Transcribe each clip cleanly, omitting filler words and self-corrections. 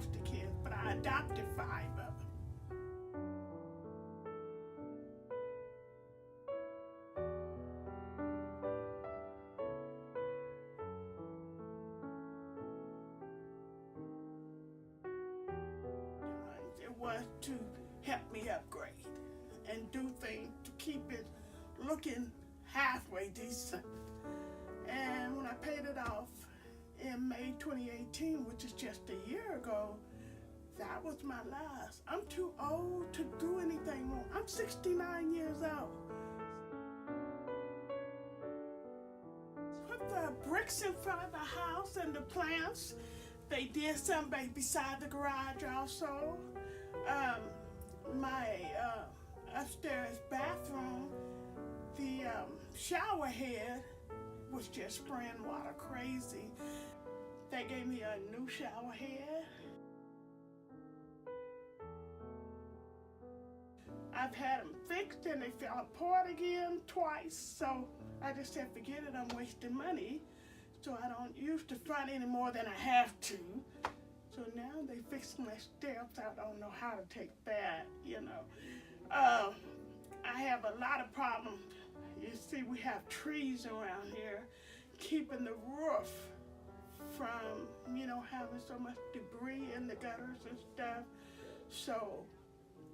foster kids, but I adopted 5 of them. It was to help me upgrade and do things to keep it looking halfway decent. And when I paid it off in May 2018, which is just a year ago, that was my last. I'm too old to do anything more. I'm 69 years old. Put the bricks in front of the house and the plants. They did something beside the garage also. My upstairs bathroom, the shower head was just spraying water crazy. They gave me a new shower head. I've had them fixed and they fell apart again twice, so I just said forget it, I'm wasting money. So I don't use the front any more than I have to. So now they fixed my steps. I don't know how to take that, you know. I have a lot of problems. You see, we have trees around here keeping the roof from, you know, having so much debris in the gutters and stuff. So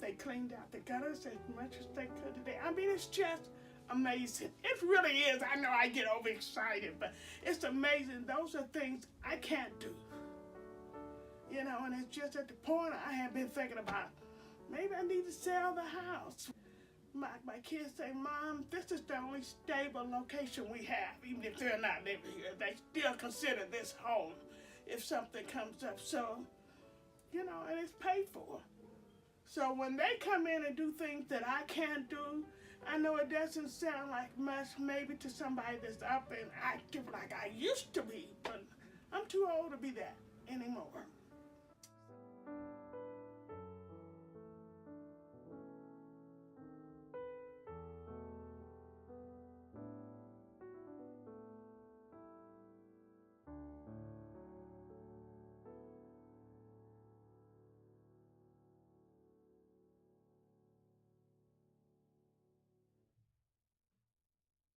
they cleaned out the gutters as much as they could today. I mean, it's just amazing. It really is. I know I get overexcited, but it's amazing. Those are things I can't do. You know, and it's just at the point I have been thinking about, maybe I need to sell the house. My kids say, Mom, this is the only stable location we have. Even if they're not living here, they still consider this home if something comes up. So, you know, and it's paid for. So when they come in and do things that I can't do, I know it doesn't sound like much maybe to somebody that's up and active like I used to be, but I'm too old to be that anymore.